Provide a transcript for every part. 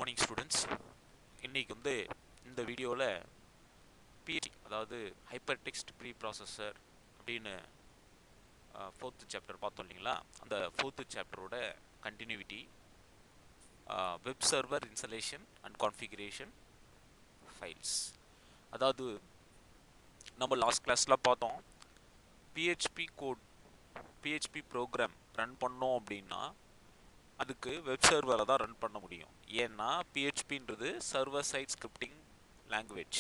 Morning students. இன்றைக்கி வந்து இந்த வீடியோவில் பிஹெச்பி அதாவது ஹைப்பர் டெக்ஸ்ட் ப்ரீ ப்ராசஸர் அப்படின்னு ஃபோர்த்து சாப்டர் பார்த்தோம் இல்லைங்களா. அந்த ஃபோர்த்து சாப்டரோட continuity, web server installation and configuration files. அதாவது நம்ம லாஸ்ட் கிளாஸில் பார்த்தோம், PHP code PHP program run பண்ணோம் அப்படின்னா அதுக்கு வெப் சர்வரை தான் ரன் பண்ண முடியும். ஏன்னா பிஹெச்பின்றது server side scripting language.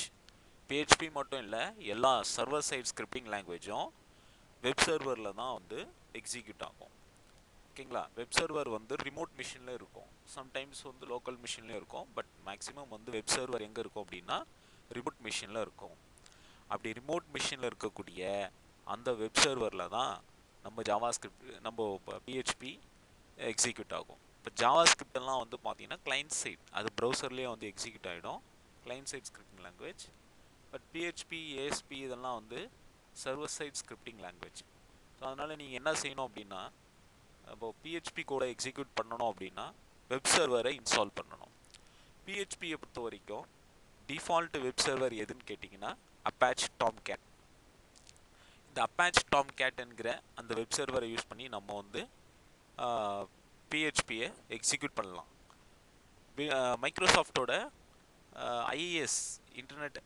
PHP மட்டும் இல்லை, எல்லா சர்வர் சைட் ஸ்கிரிப்டிங் லாங்குவேஜும் வெப் சர்வரில் தான் வந்து எக்ஸிக்யூட் ஆகும். ஓகேங்களா. வெப் சர்வர் வந்து ரிமோட் மிஷினில் இருக்கும், சம்டைம்ஸ் வந்து லோக்கல் மிஷின்லேயும் இருக்கும். பட் மேக்ஸிமம் வந்து வெப் சர்வர் எங்கே இருக்கும் அப்படின்னா ரிமோட் மிஷினில் இருக்கும். அப்படி ரிமோட் மிஷினில் இருக்கக்கூடிய அந்த வெப் சர்வரில் தான் நம்ம ஜாவா ஸ்கிரிப்ட், நம்ம பிஹெச்பி எக்ஸிக்யூட் ஆகும். இப்போ ஜாவா ஸ்கிரிப்ட் எல்லாம் வந்து பார்த்தீங்கன்னா கிளைண்ட் சைட், அது ப்ரௌசர்லேயே வந்து எக்ஸிக்யூட் ஆகிடும், client side scripting language. But PHP ASP இதெல்லாம் வந்து server side scripting language. So அதனால் நீங்கள் என்ன செய்யணும் அப்படின்னா, இப்போ பிஹெச்பி கூட எக்ஸிக்யூட் பண்ணணும் அப்படின்னா வெப் சர்வரை இன்ஸ்டால் பண்ணணும். பிஹெச்பியை பொறுத்த வரைக்கும் டிஃபால்ட் வெப் சர்வர் எதுன்னு கேட்டிங்கன்னா அப்பாச் டாம்கேட். இந்த அப்பாச் டாம்கேட் என்கிற அந்த வெப் சர்வரை யூஸ் பண்ணி நம்ம வந்து பிஹெச்பியை எக்ஸிக்யூட் பண்ணலாம். மைக்ரோசாஃப்டோட ஐஏஎஸ் இன்டர்நெட்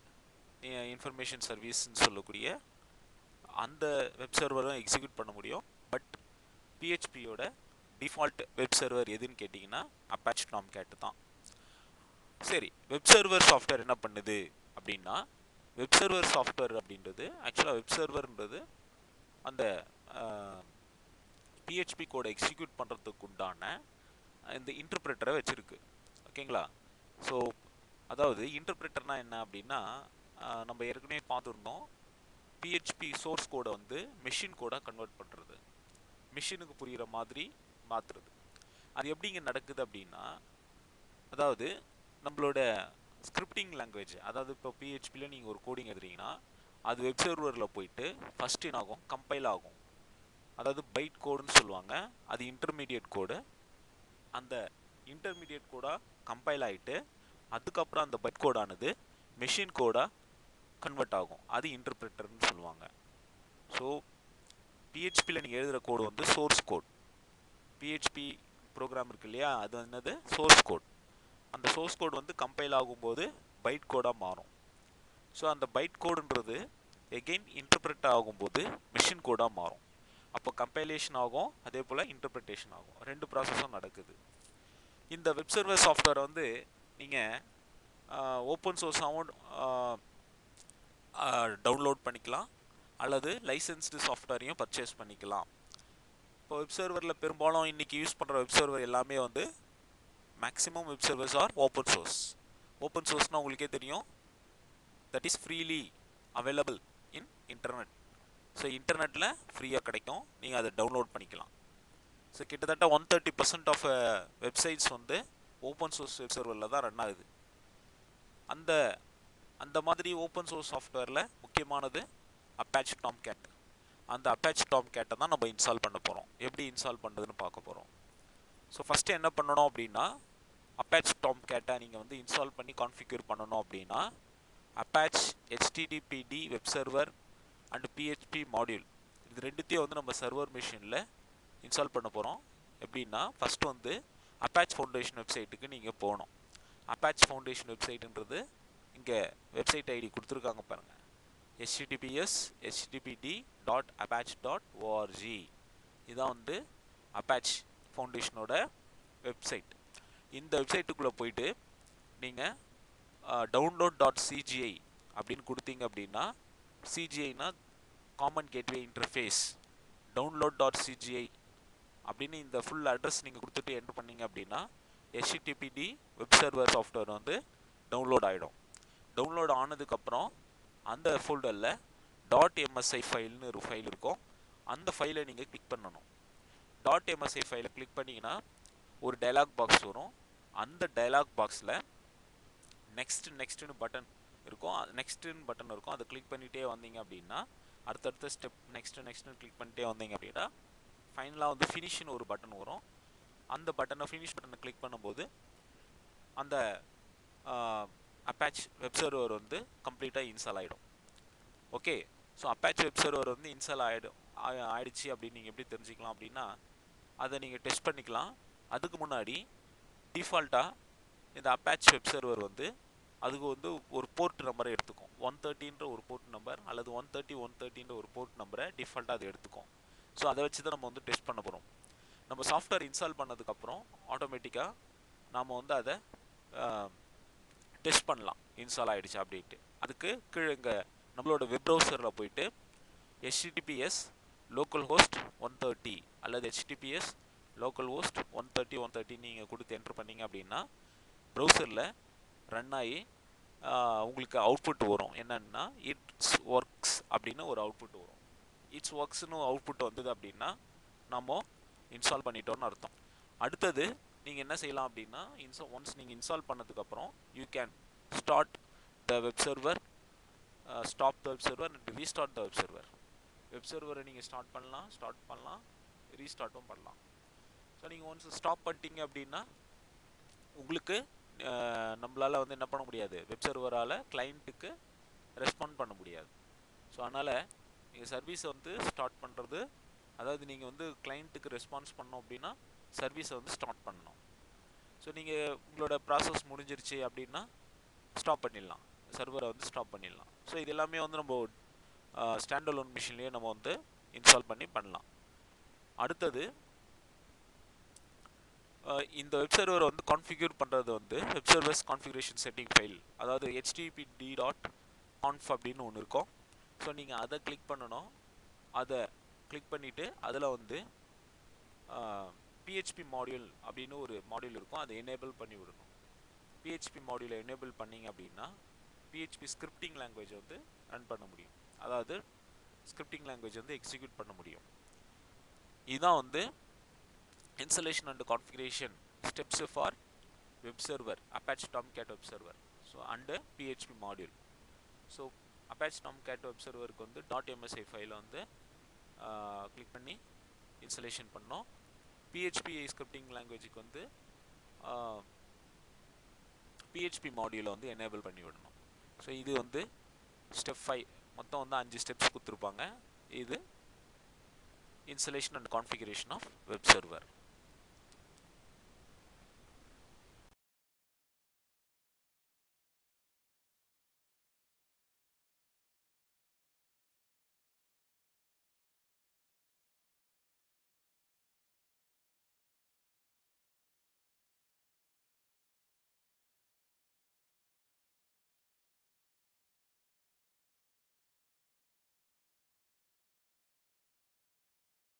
இன்ஃபர்மேஷன் சர்வீஸ்ன்னு சொல்லக்கூடிய அந்த வெப் சர்வரும் எக்ஸிக்யூட் பண்ண முடியும். பட் பிஹெச்பியோட டிஃபால்ட் வெப் சர்வர் எதுன்னு கேட்டிங்கன்னா அப்பாச் டாம்கேட் தான். சரி, வெப் சர்வர் சாஃப்ட்வேர் என்ன பண்ணுது அப்படின்னா, வெப் சர்வர் சாஃப்ட்வேர் அப்படின்றது ஆக்சுவலாக வெப் சர்வர்ன்றது அந்த பிஹெச்பி கோடை எக்ஸிக்யூட் பண்ணுறதுக்கு உண்டான இந்த இன்டர்பிரேட்டரை வச்சுருக்கு. ஓகேங்களா. ஸோ அதாவது இன்டர்பிரேட்டர்னால் என்ன அப்படின்னா, நம்ம ஏற்கனவே பார்த்துருந்தோம், பிஹெச்பி சோர்ஸ் கோடை வந்து மெஷின் கோடாக கன்வெர்ட் பண்ணுறது, மிஷினுக்கு புரிகிற மாதிரி மாற்றுறது. அது எப்படிங்க நடக்குது அப்படின்னா, அதாவது நம்மளோட ஸ்கிரிப்டிங் லாங்குவேஜ், அதாவது இப்போ பிஹெச்பியில் நீங்கள் ஒரு கோடிங் எழுதுறீங்கன்னா அது வெப் சர்வரில் போயிட்டு ஃபஸ்ட் என்ன ஆகும், கம்பைல் ஆகும். அதாவது பைட் கோடுன்னு சொல்லுவாங்க, அது இன்டர்மீடியட் கோடு. அந்த இன்டர்மீடியட் கோடாக கம்பைல் ஆகிட்டு அதுக்கப்புறம் அந்த பைட் கோடானது மெஷின் கோடாக கன்வெர்ட் ஆகும், அது இன்டர்பிரேட்டர்னு சொல்லுவாங்க. ஸோ பிஹெச்பியில் நீங்கள் எழுதுகிற கோடு வந்து சோர்ஸ் கோட். பிஹெச்பி ப்ரோக்ராம் இருக்கு இல்லையா, அது என்னது சோர்ஸ் கோட். அந்த சோர்ஸ் கோட் வந்து கம்பைல் ஆகும்போது பைட் கோடாக மாறும். ஸோ அந்த பைட் கோடுன்றது எகெயின் இன்டர்பிரேட் ஆகும்போது மெஷின் கோடாக மாறும். அப்போ கம்பைலேஷன் ஆகும், அதே போல் இன்டர்பிரிட்டேஷன் ஆகும், ரெண்டு ப்ராசஸும் நடக்குது. இந்த வெப் சர்வர் சாஃப்ட்வேரை வந்து நீங்கள் ஓப்பன் சோர்ஸாகவும் டவுன்லோட் பண்ணிக்கலாம், அல்லது லைசன்ஸ்டு சாஃப்ட்வேரையும் பர்ச்சேஸ் பண்ணிக்கலாம். இப்போ வெப் சர்வரில் பெரும்பாலும் இன்றைக்கி யூஸ் பண்ணுற வெப் சர்வர் எல்லாமே வந்து maximum web servers are open source. Open சோர்ஸ்னால் உங்களுக்கே தெரியும், that is freely available in internet. So இன்டர்நெட்டில் ஃப்ரீயாக கிடைக்கும், நீங்கள் அதை டவுன்லோட் பண்ணிக்கலாம். ஸோ கிட்டத்தட்ட 130% ஆஃப் வெப்சைட்ஸ் வந்து ஓப்பன் சோர்ஸ் வெப் சர்வரில் தான் ரன் ஆகுது. அந்த மாதிரி ஓப்பன் சோர்ஸ் சாஃப்ட்வேரில் முக்கியமானது அப்பாச் டாம்கேட். அந்த அப்பாச் டாம்கேட்டை தான் நம்ம இன்ஸ்டால் பண்ண போகிறோம். எப்படி இன்ஸ்டால் பண்ணுறதுன்னு பார்க்க போகிறோம். ஸோ ஃபஸ்ட்டு என்ன பண்ணணும் அப்படின்னா, அப்பாச் டாம்கேட்டை நீங்கள் வந்து இன்ஸ்டால் பண்ணி கான்ஃபிகர் பண்ணணும் அப்படின்னா, Apache HTTPD web server and PHP module, இது ரெண்டுத்தையும் வந்து நம்ம சர்வர் மிஷினில் இன்ஸ்டால் பண்ண போகிறோம். எப்படின்னா, ஃபஸ்ட்டு வந்து அப்பாச் ஃபவுண்டேஷன் வெப்சைட்டுக்கு நீங்கள் போகணும். அப்பாச் ஃபவுண்டேஷன் வெப்சைட்டுன்றது இங்கே வெப்சைட் ஐடி கொடுத்துருக்காங்க பாருங்கள், https://httpd.apache.org. இதான் வந்து அப்பாச் ஃபவுண்டேஷனோட வெப்சைட். இந்த வெப்சைட்டுக்குள்ளே போயிட்டு நீங்கள் download.cgi அப்படின்னு கொடுத்தீங்க அப்படின்னா, சிஜிஐனா காமன் கேட்வே இன்டர்ஃபேஸ், download.cgi அப்படின்னு இந்த ஃபுல் அட்ரஸ் நீங்கள் கொடுத்துட்டு என்டர் பண்ணிங்க அப்படின்னா HTTPD வெப் சர்வர் சாஃப்ட்வேர் வந்து டவுன்லோட் ஆகிடும். டவுன்லோட் ஆனதுக்கப்புறம் அந்த ஃபோல்டரில் .msi ஃபைல்னு ஒரு ஃபைல் இருக்கும், அந்த ஃபைலை நீங்கள் கிளிக் பண்ணணும். .msi ஃபைலை கிளிக் பண்ணிங்கன்னா ஒரு டயலாக் பாக்ஸ் வரும். அந்த டயலாக் பாக்ஸில் நெக்ஸ்ட்டுன்னு பட்டன் இருக்கும், அதை கிளிக் பண்ணிகிட்டே வந்தீங்க அப்படின்னா அடுத்தடுத்த ஸ்டெப் நெக்ஸ்ட்டு கிளிக் பண்ணிட்டே வந்தீங்க அப்படின்னா ஃபைனலாக வந்து ஃபினிஷ்னு ஒரு பட்டன் வரும். அந்த பட்டனை ஃபினிஷ் பட்டனை கிளிக் பண்ணும்போது அந்த அப்பாச் வெப் சர்வர் வந்து கம்ப்ளீட்டாக இன்ஸ்டால் ஆகிடும். Okay, so Apache web server வந்து இன்ஸ்டால் ஆயிடுச்சு அப்படின்னு நீங்கள் எப்படி தெரிஞ்சுக்கலாம் அப்படின்னா, அதை நீங்கள் டெஸ்ட் பண்ணிக்கலாம். அதுக்கு முன்னாடி டிஃபால்ட்டாக இந்த அப்பாச் வெப் சர்வர் வந்து அதுக்கு வந்து ஒரு போர்ட் நம்பரை எடுத்துக்கும். 130ன்ற ஒரு போர்ட் நம்பர் அல்லது 130 ஒரு போர்ட் நம்பரை டிஃபால்ட்டாக அது எடுத்துக்கும். ஸோ அதை வச்சு தான் நம்ம வந்து டெஸ்ட் பண்ண போகிறோம். நம்ம சாஃப்ட்வேர் இன்ஸ்டால் பண்ணதுக்கப்புறம் ஆட்டோமேட்டிக்காக நாம் வந்து அதை டெஸ்ட் பண்ணலாம் இன்ஸ்டால் ஆகிடுச்சு அப்படின்ட்டு. அதுக்கு கீழே இங்கே நம்மளோட வெப் ப்ரௌசரில் போயிட்டு https localhost 130 அல்லது https localhost 130 நீங்கள் கொடுத்து என்ட்ரு பண்ணிங்க அப்படின்னா ப்ரௌசரில் ரன் ஆகி உங்களுக்கு அவுட்புட் வரும். என்னன்னா இட்ஸ் ஒர்க்ஸ் அப்படின்னு ஒரு அவுட்புட் வரும். இட்ஸ் ஒர்க்ஸ்னு அவுட்புட் வந்தது அப்படின்னா நம்ம இன்ஸ்டால் பண்ணிட்டோம்னு அர்த்தம். அடுத்தது நீங்கள் என்ன செய்யலாம் அப்படின்னா, ஒன்ஸ் நீங்கள் இன்ஸ்டால் பண்ணதுக்கப்புறம் you can start the web server, stop the web server and restart the web server. Web சர்வரை நீங்கள் ஸ்டார்ட் பண்ணலாம், ரீஸ்டார்ட்டும் பண்ணலாம். ஸோ நீங்கள் ஒன்ஸ் ஸ்டாப் பண்ணிட்டீங்க அப்படின்னா உங்களுக்கு நம்மளால் வந்து என்ன பண்ண முடியாது, வெப் சர்வரால் கிளைண்ட்டுக்கு ரெஸ்பாண்ட் பண்ண முடியாது. ஸோ அதனால் நீங்கள் சர்வீஸை வந்து ஸ்டார்ட் பண்ணுறது, அதாவது நீங்கள் வந்து கிளைண்ட்டுக்கு ரெஸ்பான்ஸ் பண்ணோம் அப்படின்னா சர்வீஸை வந்து ஸ்டார்ட் பண்ணணும். ஸோ நீங்கள் உங்களோட ப்ராசஸ் முடிஞ்சிருச்சு அப்படின்னா ஸ்டாப் பண்ணிடலாம், சர்வரை வந்து ஸ்டாப் பண்ணிடலாம். ஸோ இது எல்லாமே வந்து நம்ம ஸ்டாண்ட் அலோன் மிஷின்லேயே நம்ம வந்து இன்ஸ்டால் பண்ணலாம். அடுத்தது இந்த வெப் சர்வரை வந்து கான்ஃபிகர் பண்ணுறது வந்து web servers configuration setting file, அதாவது http://conf அப்படின்னு ஒன்று இருக்கும். ஸோ நீங்கள் அதை கிளிக் பண்ணணும். அதை கிளிக் பண்ணிவிட்டு அதில் வந்து PHP மாடியூல் அப்படின்னு ஒரு மாடியூல் இருக்கும், அதை எனேபிள் பண்ணி விடணும். PHP மாடியூலை எனேபிள் பண்ணிங்க அப்படின்னா PHP ஸ்கிரிப்டிங் லாங்குவேஜ் வந்து ரன் பண்ண முடியும், அதாவது ஸ்கிரிப்டிங் லாங்குவேஜ் வந்து எக்ஸிக்யூட் பண்ண முடியும். இதுதான் வந்து installation and configuration steps for web server, Apache Tomcat web server. So under PHP module. So Apache Tomcat web server க்கு வந்து .msi ஃபைலை வந்து கிளிக் பண்ணி இன்ஸ்டலேஷன் பண்ணோம். PHP ஸ்கிரிப்டிங் லாங்குவேஜுக்கு வந்து PHP மாடியூலை வந்து எனேபிள் பண்ணி விடணும். ஸோ இது வந்து ஸ்டெப் 5, மொத்தம் வந்து 5 ஸ்டெப்ஸ் கொடுத்துருப்பாங்க. இது installation and configuration of web server.